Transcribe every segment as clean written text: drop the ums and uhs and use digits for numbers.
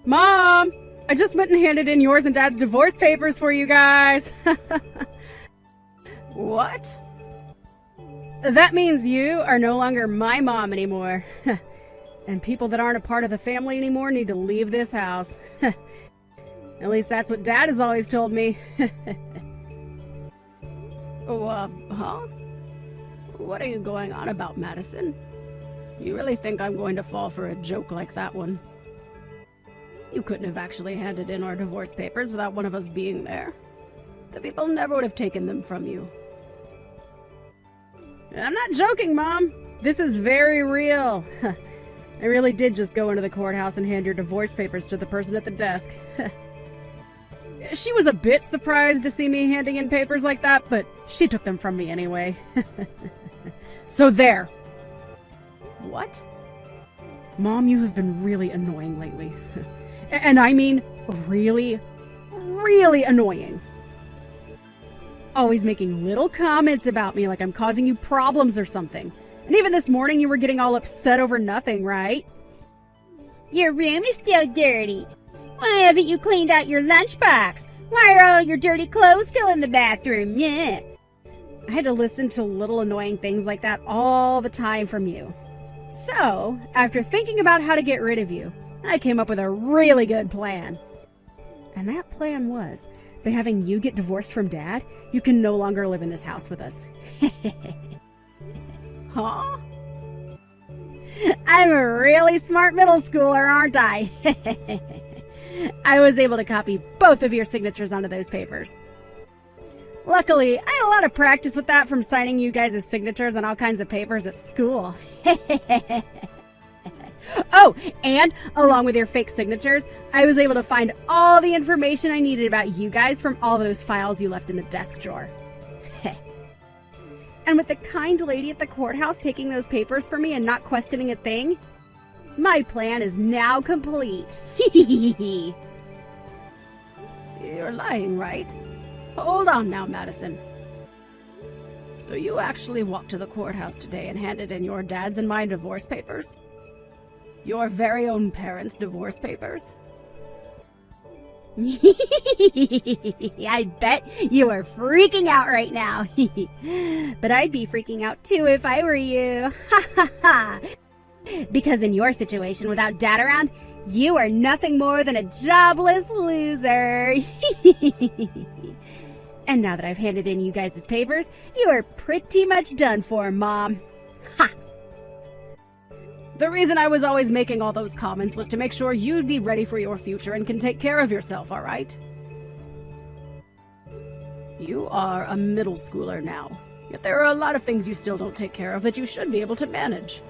Mom! I just went and handed in yours and Dad's divorce papers for you guys. What? That means you are no longer my mom anymore. And people that aren't a part of the family anymore need to leave this house. At least that's what Dad has always told me. Huh? What are you going on about, Madison? You really think I'm going to fall for a joke like that one? You couldn't have actually handed in our divorce papers without one of us being there. The people never would have taken them from you. I'm not joking, Mom. This is very real. I really did just go into the courthouse and hand your divorce papers to the person at the desk. She was a bit surprised to see me handing in papers like that, but she took them from me anyway. So there. What? Mom, you have been really annoying lately. And I mean really, really annoying. Always making little comments about me like I'm causing you problems or something. And even this morning you were getting all upset over nothing, right? Your room is still dirty. Why haven't you cleaned out your lunchbox? Why are all your dirty clothes still in the bathroom? Yeah. I had to listen to little annoying things like that all the time from you. So, after thinking about how to get rid of you, I came up with a really good plan. And that plan was, by having you get divorced from Dad, you can no longer live in this house with us. Huh? I'm a really smart middle schooler, aren't I? I was able to copy both of your signatures onto those papers. Luckily, I had a lot of practice with that from signing you guys' signatures on all kinds of papers at school. Oh, and along with your fake signatures, I was able to find all the information I needed about you guys from all those files you left in the desk drawer. And with the kind lady at the courthouse taking those papers for me and not questioning a thing, my plan is now complete. You're lying, right? Hold on now, Madison. So you actually walked to the courthouse today and handed in your dad's and my divorce papers? Your very own parents' divorce papers? I bet you are freaking out right now. But I'd be freaking out too if I were you. Because in your situation without Dad around, you are nothing more than a jobless loser. And now that I've handed in you guys' papers, you are pretty much done for, Mom. Ha! The reason I was always making all those comments was to make sure you'd be ready for your future and can take care of yourself, all right? You are a middle schooler now, yet there are a lot of things you still don't take care of that you should be able to manage.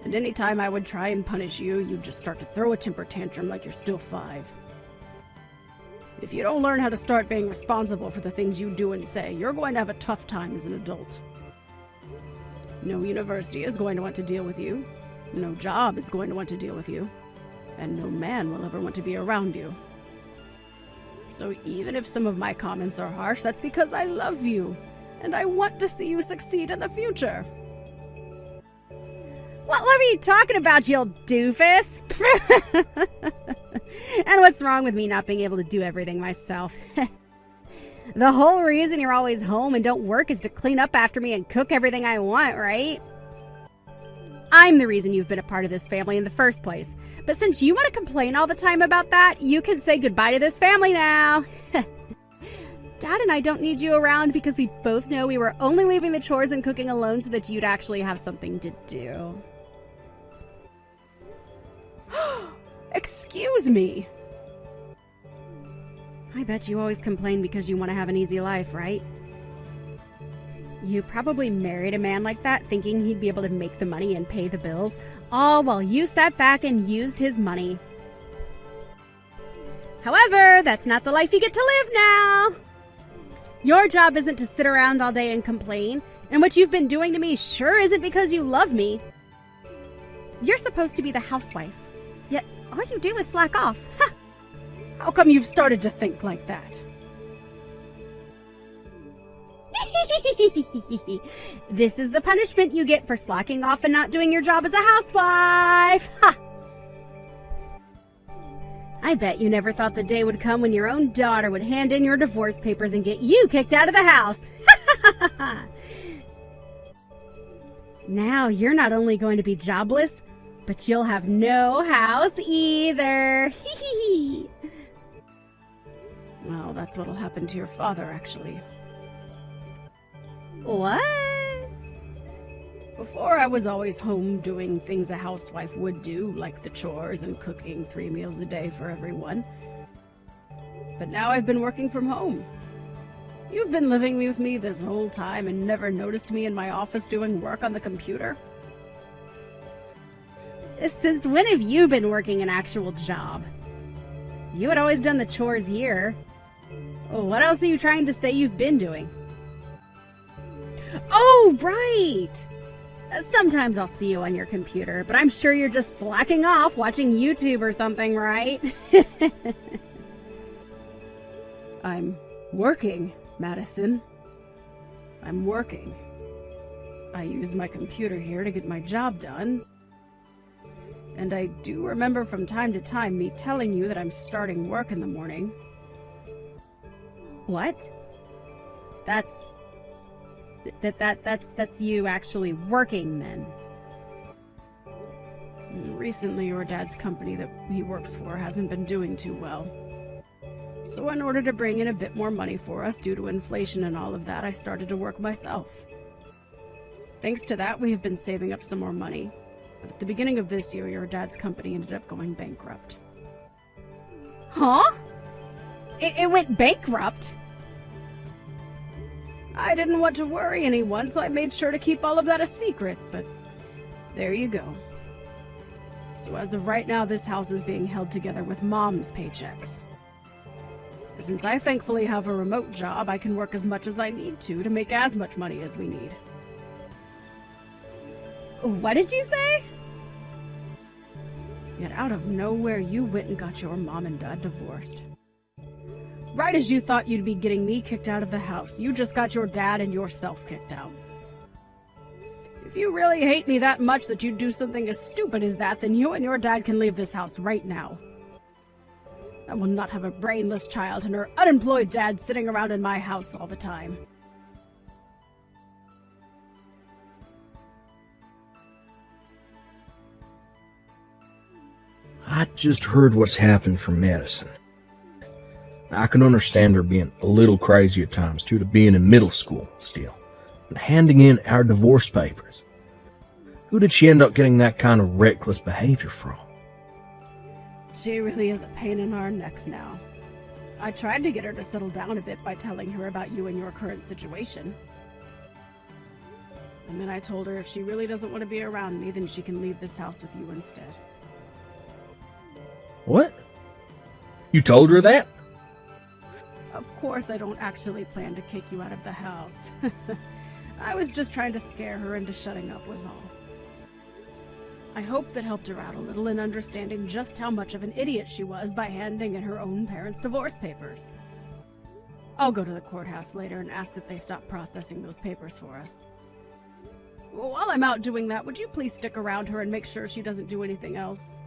And anytime I would try and punish you, you'd just start to throw a temper tantrum like you're still 5. If you don't learn how to start being responsible for the things you do and say, you're going to have a tough time as an adult. No university is going to want to deal with you. No job is going to want to deal with you. And no man will ever want to be around you. So even if some of my comments are harsh, that's because I love you. And I want to see you succeed in the future. What love are you talking about, you old doofus? And what's wrong with me not being able to do everything myself? The whole reason you're always home and don't work is to clean up after me and cook everything I want, right? I'm the reason you've been a part of this family in the first place. But since you want to complain all the time about that, you can say goodbye to this family now. Dad and I don't need you around because we both know we were only leaving the chores and cooking alone so that you'd actually have something to do. Excuse me. I bet you always complain because you want to have an easy life, right? You probably married a man like that thinking he'd be able to make the money and pay the bills, all while you sat back and used his money. However, that's not the life you get to live now. Your job isn't to sit around all day and complain, and what you've been doing to me sure isn't because you love me. You're supposed to be the housewife, yet all you do is slack off. Ha! How come you've started to think like that? This is the punishment you get for slacking off and not doing your job as a housewife. Ha! I bet you never thought the day would come when your own daughter would hand in your divorce papers and get you kicked out of the house. Now you're not only going to be jobless, but you'll have no house either. Well, that's what'll happen to your father, actually. What? Before, I was always home doing things a housewife would do, like the chores and cooking 3 meals a day for everyone. But now I've been working from home. You've been living with me this whole time and never noticed me in my office doing work on the computer? Since when have you been working an actual job? You had always done the chores here. What else are you trying to say you've been doing? Oh, right! Sometimes I'll see you on your computer, but I'm sure you're just slacking off watching YouTube or something, right? I'm working, Madison. I'm working. I use my computer here to get my job done. And I do remember from time to time me telling you that I'm starting work in the morning. What? That's you actually working then. Recently, your dad's company that he works for hasn't been doing too well. So in order to bring in a bit more money for us due to inflation and all of that, I started to work myself. Thanks to that, we have been saving up some more money. But at the beginning of this year, your dad's company ended up going bankrupt. Huh? It went bankrupt? I didn't want to worry anyone, so I made sure to keep all of that a secret, but there you go. So as of right now, this house is being held together with Mom's paychecks. Since I thankfully have a remote job, I can work as much as I need to make as much money as we need. What did you say? Yet out of nowhere, you went and got your mom and dad divorced. Right as you thought you'd be getting me kicked out of the house, you just got your dad and yourself kicked out. If you really hate me that much that you'd do something as stupid as that, then you and your dad can leave this house right now. I will not have a brainless child and her unemployed dad sitting around in my house all the time. I just heard what's happened from Madison. I can understand her being a little crazy at times due to being in middle school still, and handing in our divorce papers. Who did she end up getting that kind of reckless behavior from? She really is a pain in our necks now. I tried to get her to settle down a bit by telling her about you and your current situation. And then I told her if she really doesn't want to be around me, then she can leave this house with you instead. What? You told her that? Of course I don't actually plan to kick you out of the house. I was just trying to scare her into shutting up was all. I hope that helped her out a little in understanding just how much of an idiot she was by handing in her own parents' divorce papers. I'll go to the courthouse later and ask that they stop processing those papers for us. While I'm out doing that, would you please stick around her and make sure she doesn't do anything else?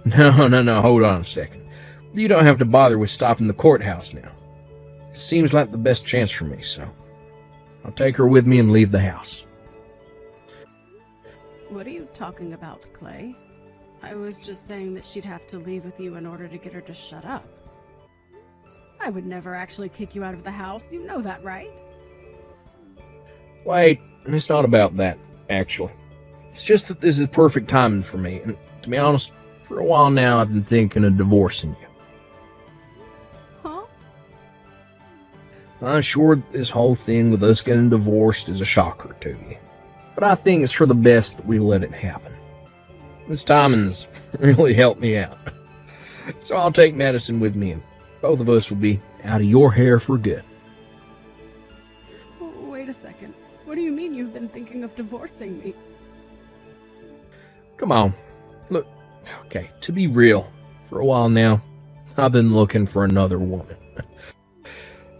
No, hold on a second. You don't have to bother with stopping the courthouse now. It seems like the best chance for me, so I'll take her with me and leave the house. What are you talking about, Clay? I was just saying that she'd have to leave with you in order to get her to shut up. I would never actually kick you out of the house, you know that, right? Wait, it's not about that, actually. It's just that this is perfect timing for me, and to be honest, for a while now I've been thinking of divorcing you. Huh? I'm sure this whole thing with us getting divorced is a shocker to you, but I think it's for the best that we let it happen. This timing's really helped me out. So I'll take Madison with me, and both of us will be out of your hair for good. Wait a second. What do you mean you've been thinking of divorcing me? Come on. Look, okay, to be real, for a while now, I've been looking for another woman.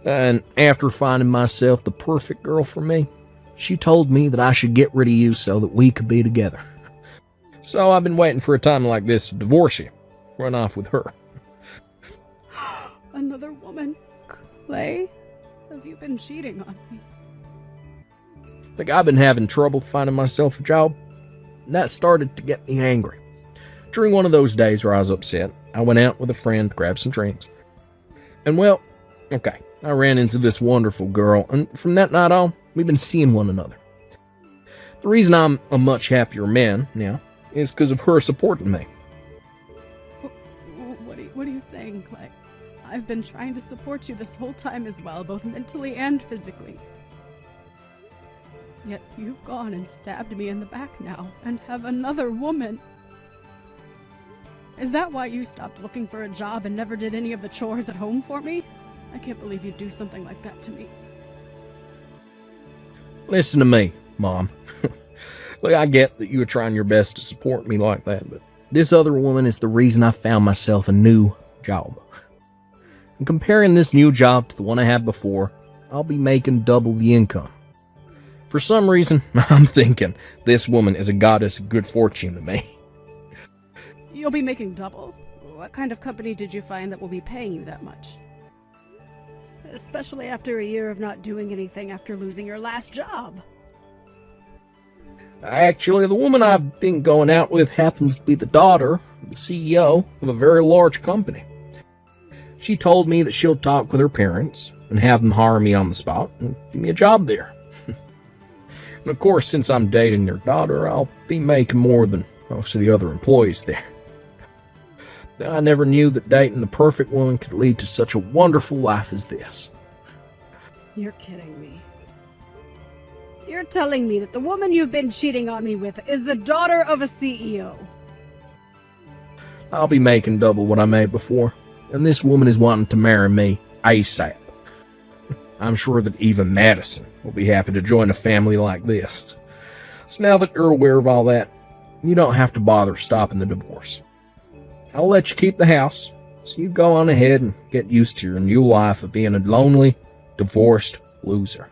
And after finding myself the perfect girl for me, she told me that I should get rid of you so that we could be together. So I've been waiting for a time like this to divorce you. run off with her. Another woman? Clay? Have you been cheating on me? Like, I've been having trouble finding myself a job, and that started to get me angry. During one of those days where I was upset, I went out with a friend to grab some drinks. And well, okay, I ran into this wonderful girl, and from that night on, we've been seeing one another. The reason I'm a much happier man now is because of her supporting me. What are you saying, Clay? I've been trying to support you this whole time as well, both mentally and physically. Yet you've gone and stabbed me in the back now, and have another woman. Is that why you stopped looking for a job and never did any of the chores at home for me? I can't believe you'd do something like that to me. Listen to me, Mom. Look, I get that you were trying your best to support me like that, but this other woman is the reason I found myself a new job. And comparing this new job to the one I had before, I'll be making double the income. For some reason, I'm thinking this woman is a goddess of good fortune to me. You'll be making double? What kind of company did you find that will be paying you that much? Especially after a year of not doing anything after losing your last job. Actually, the woman I've been going out with happens to be the daughter of the CEO of a very large company. She told me that she'll talk with her parents and have them hire me on the spot and give me a job there. And of course, since I'm dating their daughter, I'll be making more than most of the other employees there. I never knew that dating the perfect woman could lead to such a wonderful life as this. You're kidding me. You're telling me that the woman you've been cheating on me with is the daughter of a CEO. I'll be making double what I made before, and this woman is wanting to marry me ASAP. I'm sure that even Madison will be happy to join a family like this. So now that you're aware of all that, you don't have to bother stopping the divorce. I'll let you keep the house, so you go on ahead and get used to your new life of being a lonely, divorced loser.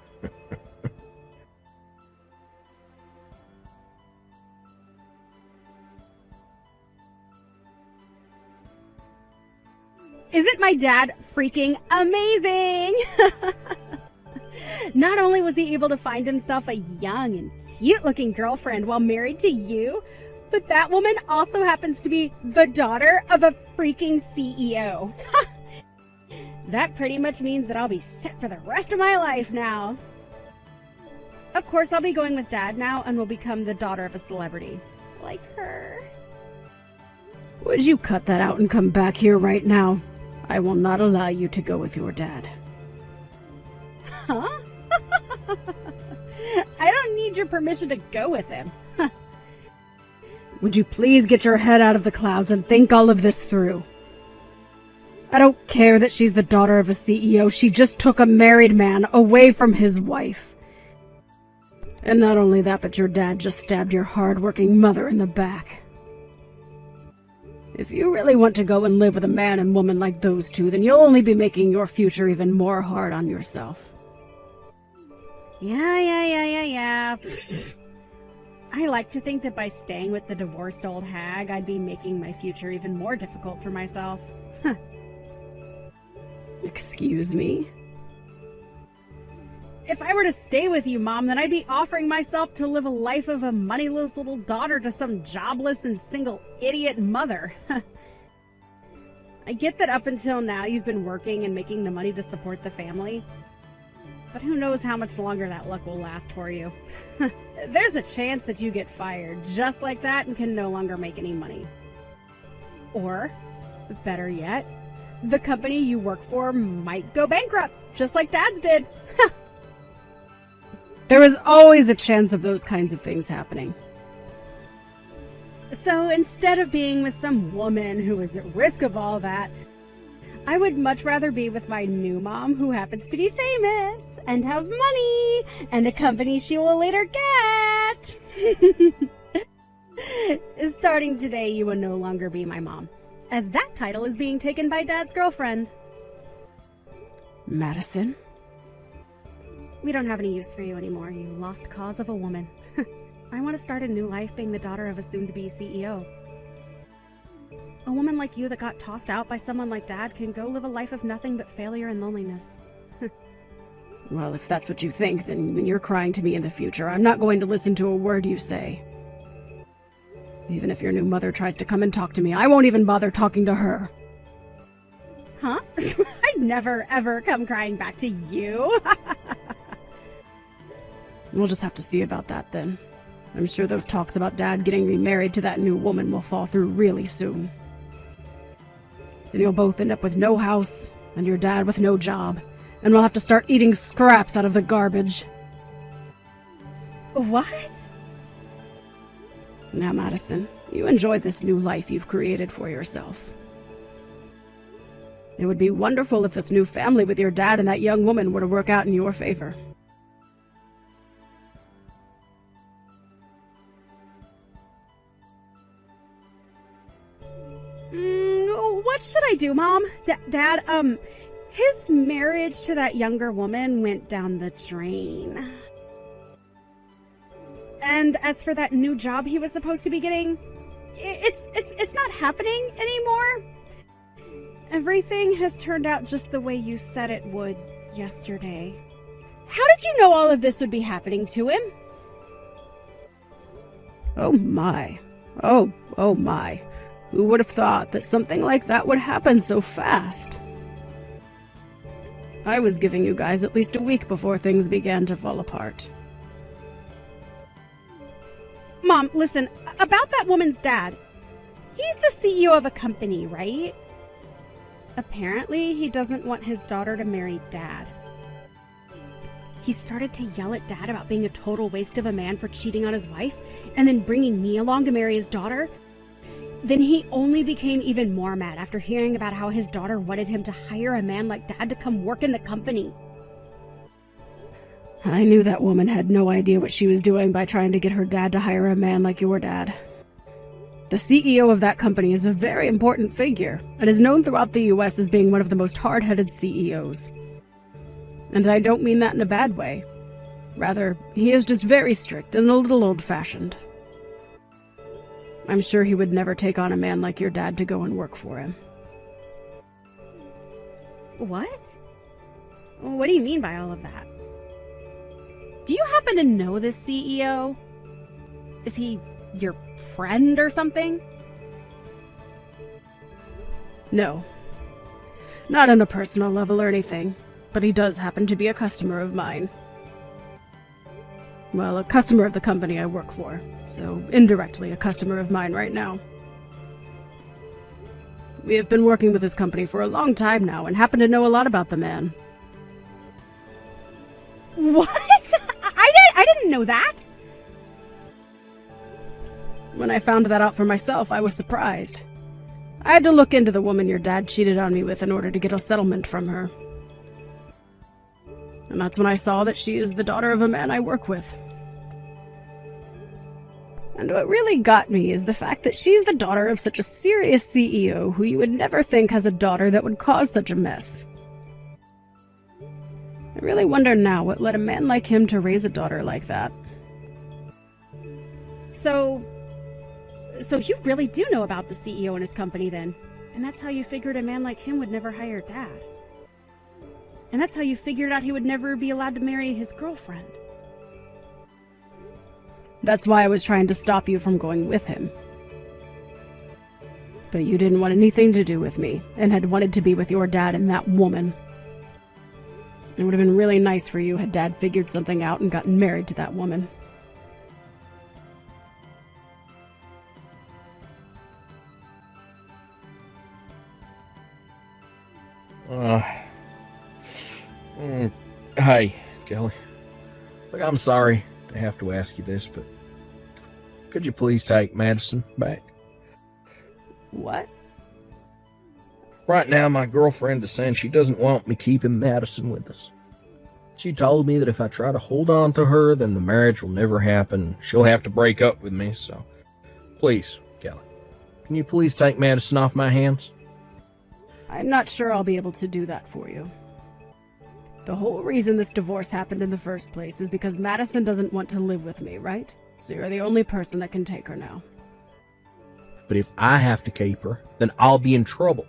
Isn't my dad freaking amazing? Not only was he able to find himself a young and cute-looking girlfriend while married to you, but that woman also happens to be the daughter of a freaking CEO. That pretty much means that I'll be set for the rest of my life now. Of course, I'll be going with Dad now and will become the daughter of a celebrity. Like her. Would you cut that out and come back here right now? I will not allow you to go with your dad. Huh? I don't need your permission to go with him. Would you please get your head out of the clouds and think all of this through? I don't care that she's the daughter of a CEO. She just took a married man away from his wife. And not only that, but your dad just stabbed your hard-working mother in the back. If you really want to go and live with a man and woman like those two, then you'll only be making your future even more hard on yourself. Yeah. I like to think that by staying with the divorced old hag, I'd be making my future even more difficult for myself. Excuse me? If I were to stay with you, Mom, then I'd be offering myself to live a life of a moneyless little daughter to some jobless and single idiot mother. I get that up until now you've been working and making the money to support the family. But who knows how much longer that luck will last for you. There's a chance that you get fired just like that and can no longer make any money. Or, better yet, the company you work for might go bankrupt, just like Dad's did. There is always a chance of those kinds of things happening. So instead of being with some woman who is at risk of all that, I would much rather be with my new mom who happens to be famous and have money and a company she will later get. Starting today, you will no longer be my mom, as that title is being taken by Dad's girlfriend. Madison? We don't have any use for you anymore, you lost cause of a woman. I want to start a new life being the daughter of a soon-to-be CEO. A woman like you that got tossed out by someone like Dad can go live a life of nothing but failure and loneliness. Well, if that's what you think, then when you're crying to me in the future, I'm not going to listen to a word you say. Even if your new mother tries to come and talk to me, I won't even bother talking to her. Huh? I'd never, ever come crying back to you. We'll just have to see about that then. I'm sure those talks about Dad getting remarried to that new woman will fall through really soon. Then you'll both end up with no house, and your dad with no job, and we'll have to start eating scraps out of the garbage. What? Now, Madison, you enjoy this new life you've created for yourself. It would be wonderful if this new family with your dad and that young woman were to work out in your favor. What should I do, Mom? Dad, his marriage to that younger woman went down the drain. And as for that new job he was supposed to be getting, it's not happening anymore. Everything has turned out just the way you said it would yesterday. How did you know all of this would be happening to him? Oh my. Oh my. Who would have thought that something like that would happen so fast? I was giving you guys at least a week before things began to fall apart. Mom, listen, about that woman's dad. He's the CEO of a company, right? Apparently, he doesn't want his daughter to marry Dad. He started to yell at Dad about being a total waste of a man for cheating on his wife, and then bringing me along to marry his daughter. Then he only became even more mad after hearing about how his daughter wanted him to hire a man like Dad to come work in the company. I knew that woman had no idea what she was doing by trying to get her dad to hire a man like your dad. The CEO of that company is a very important figure, and is known throughout the US as being one of the most hard-headed CEOs. And I don't mean that in a bad way. Rather, he is just very strict and a little old-fashioned. I'm sure he would never take on a man like your dad to go and work for him. What? What do you mean by all of that? Do you happen to know this CEO? Is he your friend or something? No. Not on a personal level or anything, but he does happen to be a customer of mine. Well, a customer of the company I work for, so indirectly a customer of mine right now. We have been working with this company for a long time now and happen to know a lot about the man. What? I didn't know that. When I found that out for myself, I was surprised. I had to look into the woman your dad cheated on me with in order to get a settlement from her. And that's when I saw that she is the daughter of a man I work with. And what really got me is the fact that she's the daughter of such a serious CEO who you would never think has a daughter that would cause such a mess. I really wonder now what led a man like him to raise a daughter like that. So you really do know about the CEO and his company then? And that's how you figured a man like him would never hire Dad? And that's how you figured out he would never be allowed to marry his girlfriend? That's why I was trying to stop you from going with him. But you didn't want anything to do with me, and had wanted to be with your dad and that woman. It would have been really nice for you had Dad figured something out and gotten married to that woman. Hey, Kelly. Look, I'm sorry to have to ask you this, but could you please take Madison back? What? Right now, my girlfriend is saying she doesn't want me keeping Madison with us. She told me that if I try to hold on to her, then the marriage will never happen. She'll have to break up with me, so please, Kelly, can you please take Madison off my hands? I'm not sure I'll be able to do that for you. The whole reason this divorce happened in the first place is because Madison doesn't want to live with me, right? So you're the only person that can take her now. But if I have to keep her, then I'll be in trouble.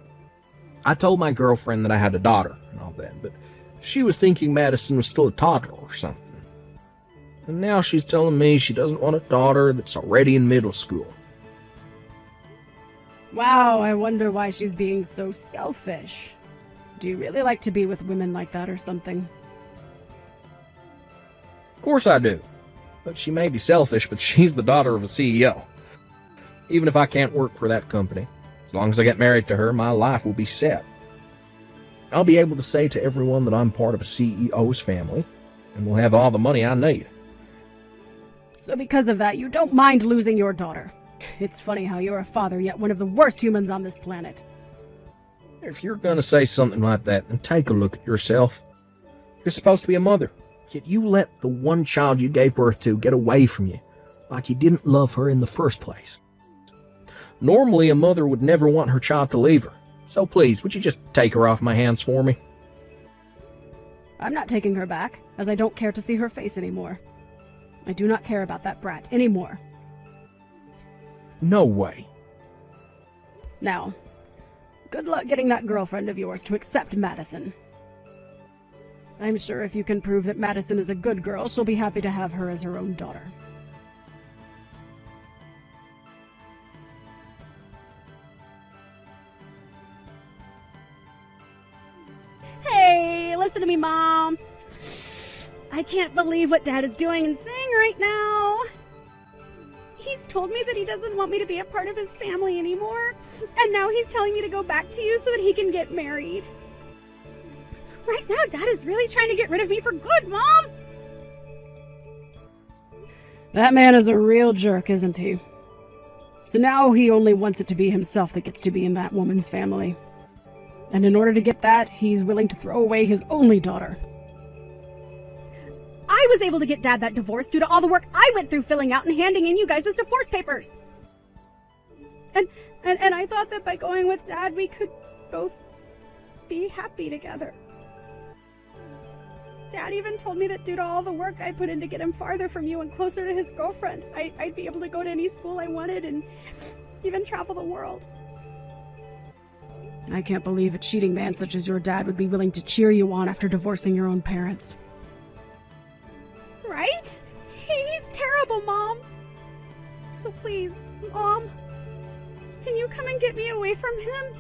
I told my girlfriend that I had a daughter and all that, but she was thinking Madison was still a toddler or something. And now she's telling me she doesn't want a daughter that's already in middle school. Wow, I wonder why she's being so selfish. Do you really like to be with women like that or something? Of course I do. But she may be selfish, but she's the daughter of a CEO. Even if I can't work for that company, as long as I get married to her, my life will be set. I'll be able to say to everyone that I'm part of a CEO's family, and will have all the money I need. So because of that, you don't mind losing your daughter. It's funny how you're a father, yet one of the worst humans on this planet. If you're going to say something like that, then take a look at yourself. You're supposed to be a mother, yet you let the one child you gave birth to get away from you, like you didn't love her in the first place. Normally, a mother would never want her child to leave her. So please, would you just take her off my hands for me? I'm not taking her back, as I don't care to see her face anymore. I do not care about that brat anymore. No way. Now, good luck getting that girlfriend of yours to accept Madison. I'm sure if you can prove that Madison is a good girl, she'll be happy to have her as her own daughter. Hey, listen to me, Mom. I can't believe what Dad is doing and saying right now. He's told me that he doesn't want me to be a part of his family anymore, and now he's telling me to go back to you so that he can get married. Right now, Dad is really trying to get rid of me for good, Mom! That man is a real jerk, isn't he? So now he only wants it to be himself that gets to be in that woman's family. And in order to get that, he's willing to throw away his only daughter. I was able to get Dad that divorce due to all the work I went through filling out and handing in you guys' divorce papers. And I thought that by going with Dad, we could both be happy together. Dad even told me that due to all the work I put in to get him farther from you and closer to his girlfriend, I'd be able to go to any school I wanted and even travel the world. I can't believe a cheating man such as your dad would be willing to cheer you on after divorcing your own parents. Right? He's terrible, Mom. So please, Mom, can you come and get me away from him?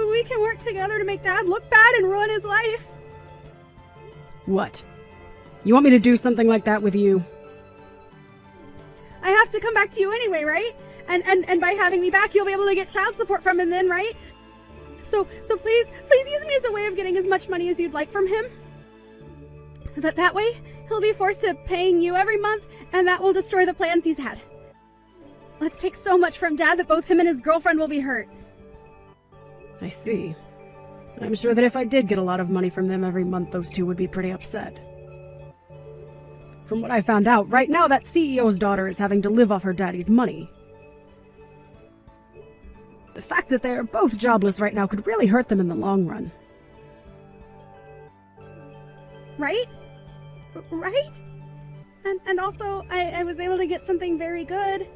We can work together to make Dad look bad and ruin his life. What? You want me to do something like that with you? I have to come back to you anyway, right? And by having me back, you'll be able to get child support from him then, right? So please use me as a way of getting as much money as you'd like from him. That way, he'll be forced to paying you every month, and that will destroy the plans he's had. Let's take so much from Dad that both him and his girlfriend will be hurt. I see. I'm sure that if I did get a lot of money from them every month, those two would be pretty upset. From what I found out, right now that CEO's daughter is having to live off her daddy's money. The fact that they are both jobless right now could really hurt them in the long run. Right? Right? And also, I was able to get something very good.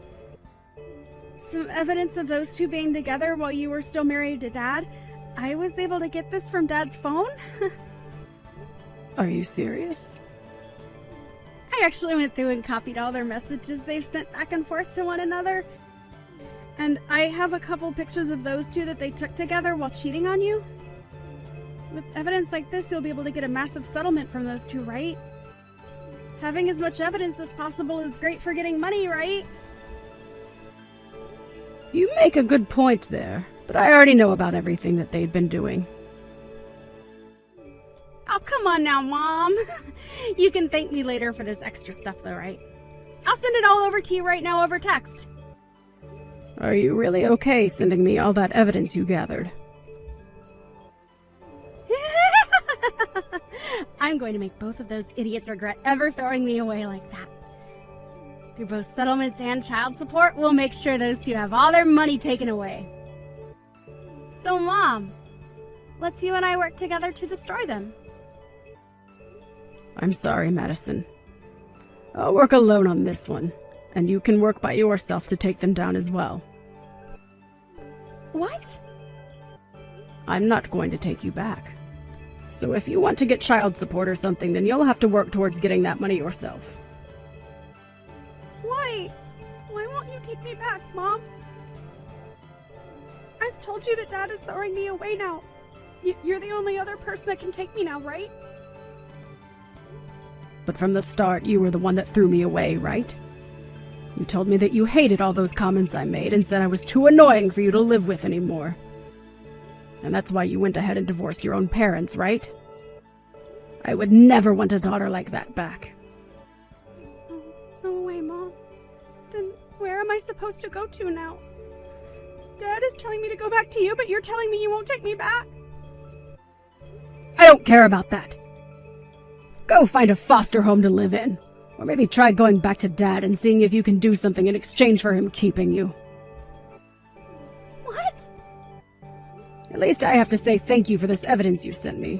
Some evidence of those two being together while you were still married to Dad. I was able to get this from Dad's phone. Are you serious? I actually went through and copied all their messages they've sent back and forth to one another. And I have a couple pictures of those two that they took together while cheating on you. With evidence like this, you'll be able to get a massive settlement from those two, right? Having as much evidence as possible is great for getting money, right? You make a good point there, but I already know about everything that they've been doing. Oh, come on now, Mom. You can thank me later for this extra stuff, though, right? I'll send it all over to you right now over text. Are you really okay sending me all that evidence you gathered? I'm going to make both of those idiots regret ever throwing me away like that. Through both settlements and child support, we'll make sure those two have all their money taken away. So, Mom, let's you and I work together to destroy them. I'm sorry, Madison. I'll work alone on this one, and you can work by yourself to take them down as well. What? I'm not going to take you back. So if you want to get child support or something, then you'll have to work towards getting that money yourself. Why? Why won't you take me back, Mom? I've told you that Dad is throwing me away now. You're the only other person that can take me now, right? But from the start, you were the one that threw me away, right? You told me that you hated all those comments I made and said I was too annoying for you to live with anymore. And that's why you went ahead and divorced your own parents, right? I would never want a daughter like that back. Oh, no way, Mom. Then where am I supposed to go to now? Dad is telling me to go back to you, but you're telling me you won't take me back. I don't care about that. Go find a foster home to live in. Or maybe try going back to Dad and seeing if you can do something in exchange for him keeping you. What? At least I have to say thank you for this evidence you sent me.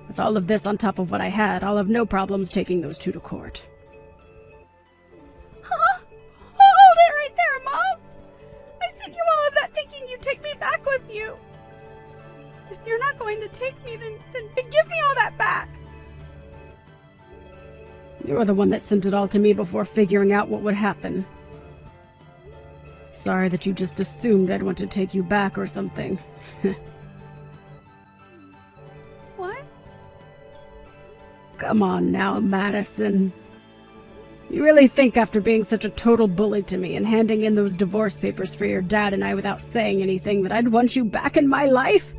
With all of this on top of what I had, I'll have no problems taking those two to court. Huh? Hold it right there, Mom! I sent you all of that thinking you'd take me back with you. If you're not going to take me, then give me all that back. You're the one that sent it all to me before figuring out what would happen. Sorry that you just assumed I'd want to take you back or something. What? Come on now, Madison. You really think after being such a total bully to me and handing in those divorce papers for your dad and I without saying anything that I'd want you back in my life?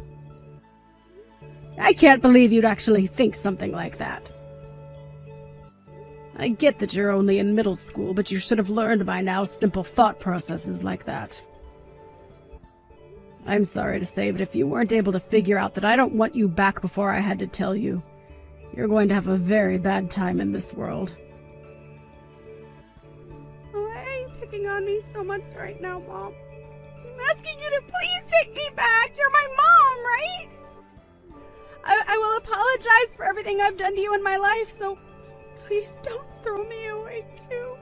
I can't believe you'd actually think something like that. I get that you're only in middle school, but you should have learned by now simple thought processes like that. I'm sorry to say, but if you weren't able to figure out that I don't want you back before I had to tell you, you're going to have a very bad time in this world. Why are you picking on me so much right now, Mom? I'm asking you to please take me back. You're my mom, right? I will apologize for everything I've done to you in my life, so please don't throw me away too.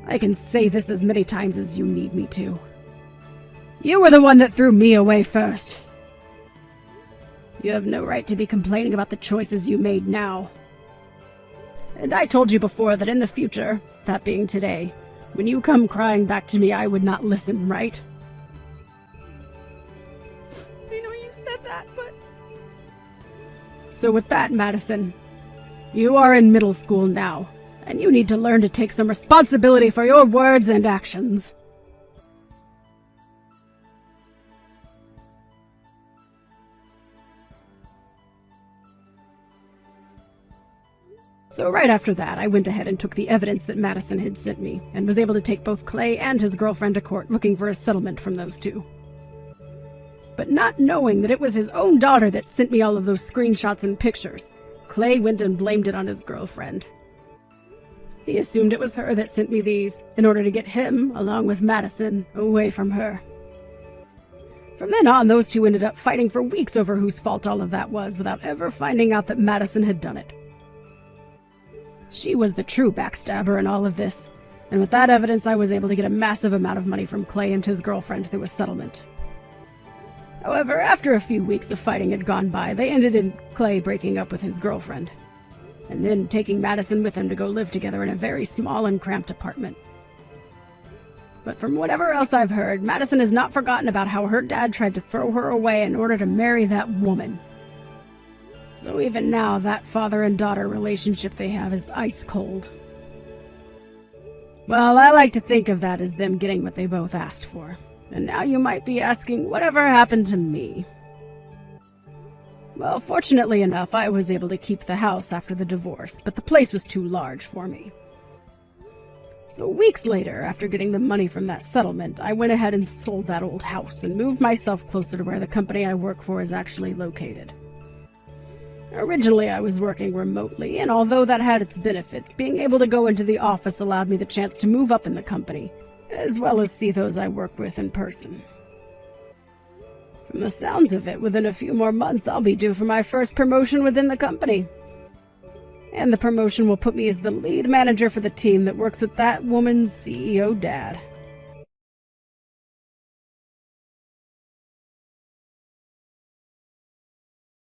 I can say this as many times as you need me to. You were the one that threw me away first. You have no right to be complaining about the choices you made now. And I told you before that in the future, that being today, when you come crying back to me, I would not listen, right? I know you said that, but... So with that, Madison, you are in middle school now, and you need to learn to take some responsibility for your words and actions. So right after that, I went ahead and took the evidence that Madison had sent me, and was able to take both Clay and his girlfriend to court looking for a settlement from those two. But not knowing that it was his own daughter that sent me all of those screenshots and pictures, Clay went and blamed it on his girlfriend. He assumed it was her that sent me these, in order to get him, along with Madison, away from her. From then on, those two ended up fighting for weeks over whose fault all of that was, without ever finding out that Madison had done it. She was the true backstabber in all of this, and with that evidence I was able to get a massive amount of money from Clay and his girlfriend through a settlement. However, after a few weeks of fighting had gone by, they ended in Clay breaking up with his girlfriend, and then taking Madison with him to go live together in a very small and cramped apartment. But from whatever else I've heard, Madison has not forgotten about how her dad tried to throw her away in order to marry that woman. So even now, that father and daughter relationship they have is ice cold. Well, I like to think of that as them getting what they both asked for. And now you might be asking, whatever happened to me? Well, fortunately enough, I was able to keep the house after the divorce, but the place was too large for me. So weeks later, after getting the money from that settlement, I went ahead and sold that old house and moved myself closer to where the company I work for is actually located. Originally, I was working remotely, and although that had its benefits, being able to go into the office allowed me the chance to move up in the company, as well as see those I work with in person. From the sounds of it, within a few more months, I'll be due for my first promotion within the company. And the promotion will put me as the lead manager for the team that works with that woman's CEO dad.